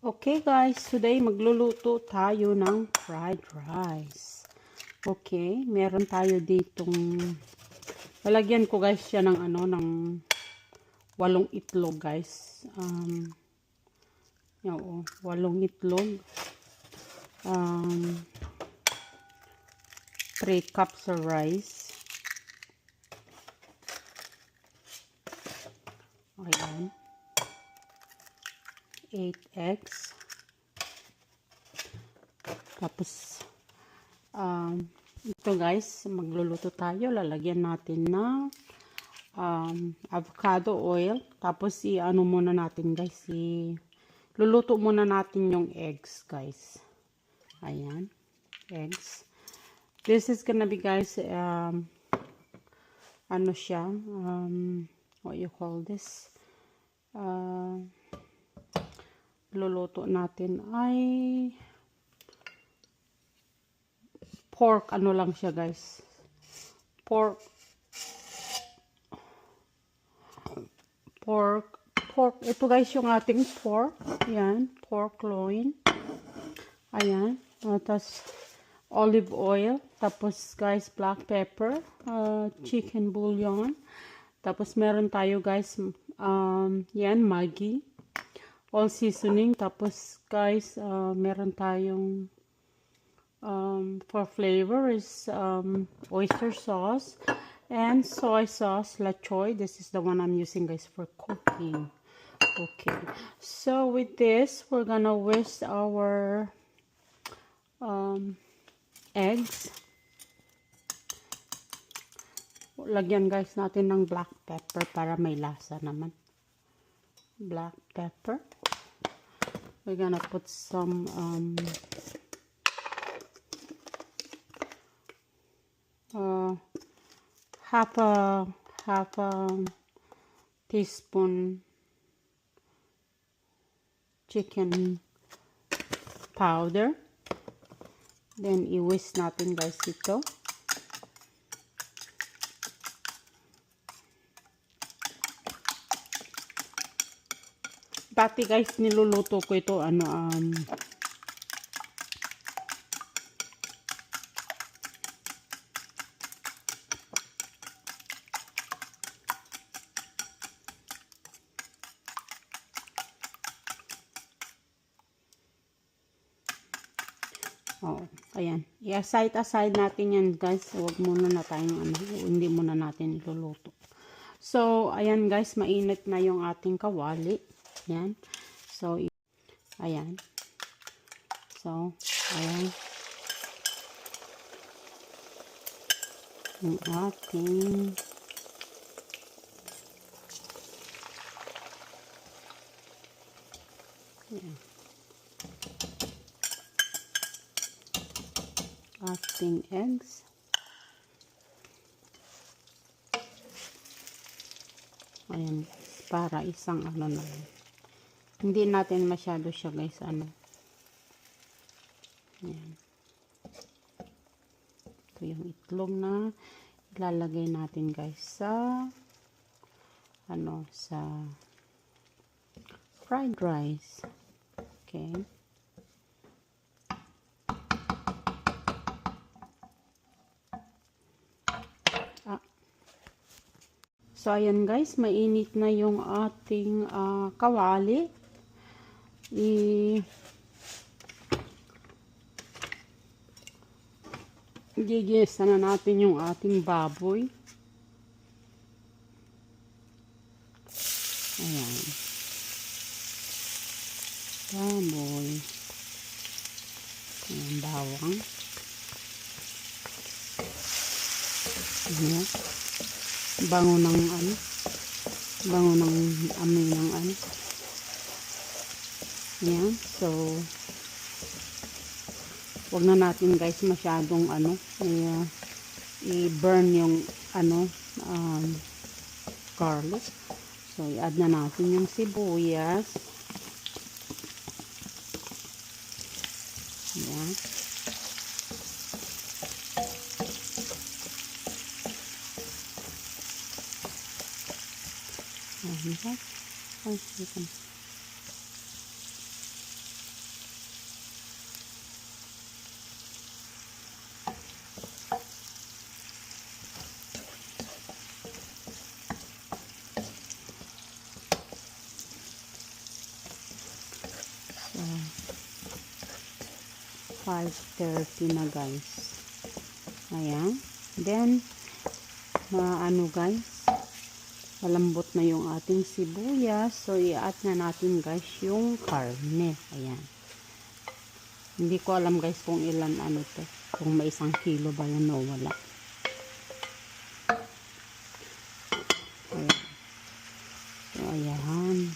Okay guys, today magluluto tayo ng fried rice. Okay, meron tayo ditong lalagyan ko guys siya ng ng 8 itlog guys. 8 itlog. 3 cups of rice. Ayan. 8 eggs. Tapos ito guys, magluluto tayo. Lalagyan natin ng avocado oil. Tapos i-ano muna natin guys, luluto muna natin yung eggs guys. Ayan, eggs. This is gonna be guys ano siya, what you call this, luluto natin ay pork, ano lang siya guys, pork, ito guys yung ating pork. Ayan, pork loin. Ayan, tapos olive oil, tapos guys black pepper, chicken bouillon, tapos meron tayo guys yan Maggi, all seasoning, tapos guys meron tayong for flavor is oyster sauce and soy sauce La Choy. This is the one I'm using guys for cooking. Okay, so with this we're gonna whisk our eggs. Lagyan guys natin ng black pepper para may lasa naman. Black pepper. We're gonna put some half a teaspoon chicken powder. Then i-whisk natin guys ito. Dati guys niluluto ko ito ayan. I-aside natin yan guys. Huwag muna na tayong hindi muna natin iluluto. So, ayan guys, mainit na yung ating kawali. Ayan. So, ayan. So, ayan. Yung ating ayan. Ating eggs. Ayan, para isang na lang. Hindi natin masyado siya guys Ayan. Ito yung itlog na ilalagay natin guys sa sa fried rice. Okay. So, ayan guys, mainit na yung ating kawali. Gigisa na natin yung ating baboy. Ayan. Baboy. Ayan, bawang. Ayan. Bango ng amoy ng Ayan. So, wag na natin guys masyadong i-burn yung garlic. So, i-add na natin yung sibuyas. Ayan. 5:30 na guys. Ayan. Then, ano guys, malambot na yung ating sibuyas. So, i-add na natin guys yung karne. Ayan. Hindi ko alam guys kung ilan ano to. Kung may 1 kilo ba yun o wala. Ayan. So, ayan.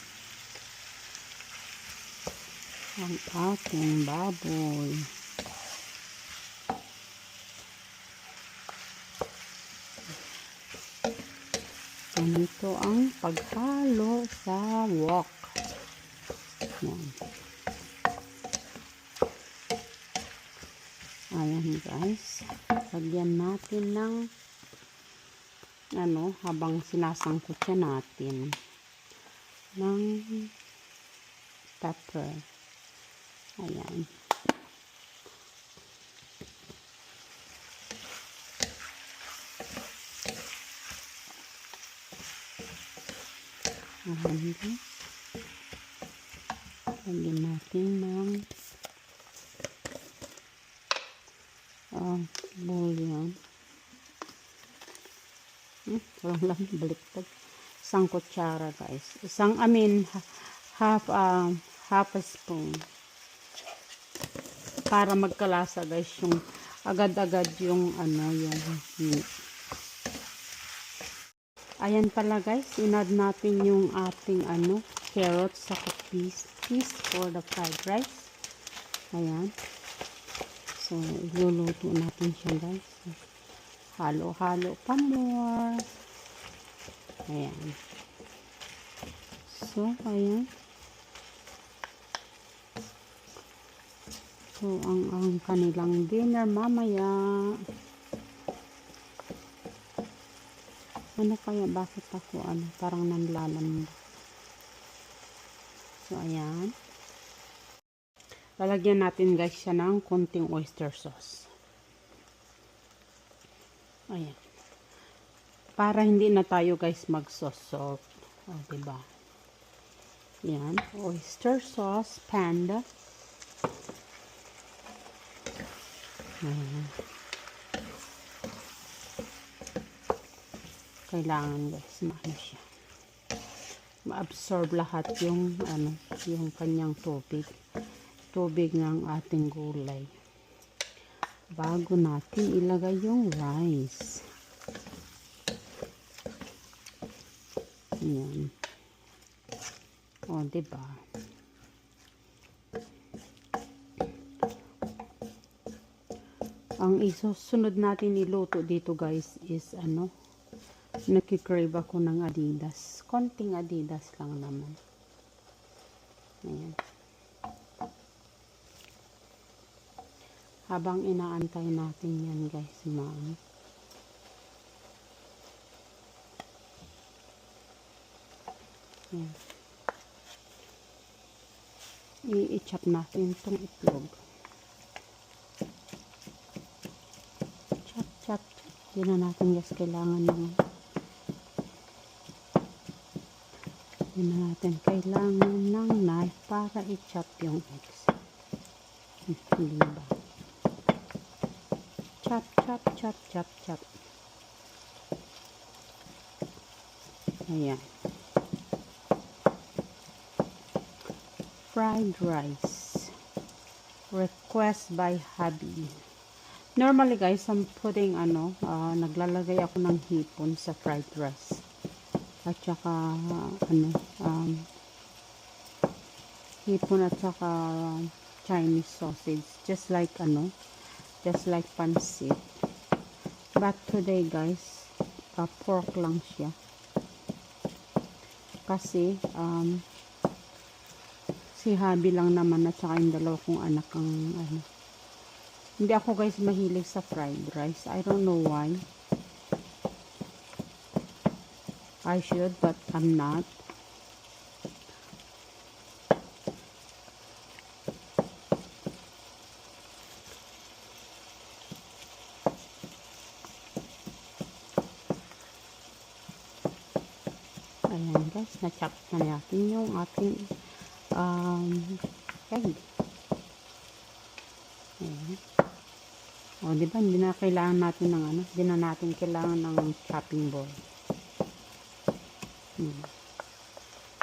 Ang ating baboy. Ganito ang paghalo sa wok. Ayan. Ayan guys. Lagyan natin ng ano, habang sinasangkot siya natin ng pepper. Ayan. Ayan. Lagyan natin ng bouillon. Walang lang, baliktad. 1 kutsara guys. Half a spoon. Para magkalasa guys yung agad-agad yung ano yung meat. Ayan pala guys, inad natin yung ating ano carrots sa peas for the fried rice. Ayan. So, iluluto natin siya guys. Halo-halo pa more. Ayan. So, ayan. So, ang kanilang dinner mamaya. Ano kaya? Bakit ako parang nanlalam. So, ayan. Lalagyan natin guys siya ng konting oyster sauce. Ayan. Para hindi na tayo guys mag-salt. O, diba? Ayan. Oyster sauce, Panda. Ayan. Kailangan guys, maano siya. Ma-absorb lahat yung yung kanyang tubig. Tubig ng ating gulay. Bago natin ilagay yung rice. Ayan. O, diba? Ang isusunod natin iluto dito guys is nakikrave ako ng Adidas. Konting Adidas lang naman. Ayan. Habang inaantay natin yan guys, Ayan. I-chop natin itong itlog. Chop, chop, chop. Hindi na natin guys kailangan ng knife para i-chop yung eggs. Hindi ba? Chop, chop, chop, chop, chop. Ayan. Fried rice. Request by hubby. Normally guys, I'm putting naglalagay ako ng hipon sa fried rice. At saka hipon at saka Chinese sausage, just like pansit. But today guys, pork lang siya. Kasi si hubby lang naman at saka yung dalawa kong anak ang Hindi ako guys mahilig sa fried rice. I don't know why. I should, but I'm not. Ayan guys, na-chop na natin yung ating egg. Ayan. O, di ba? Hindi na kailangan natin ng ano. Hindi na natin kailangan ng chopping board.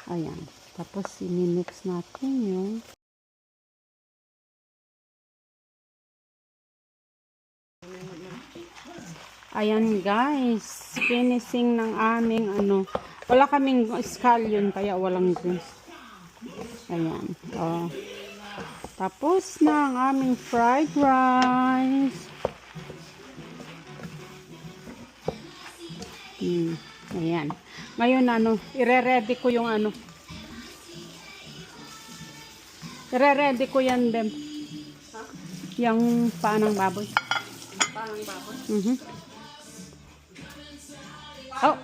Ayan. Tapos, i-mix natin yung ayan guys, finishing ng aming ano, wala kaming scallion kaya walang grease. Ayan, oh. Tapos na ang aming fried rice. Ayan. Ngayon ano, ire-ready ko yung ano. Ire-ready ko yan dem. Yung paanang baboy. Parang baboy. Oh,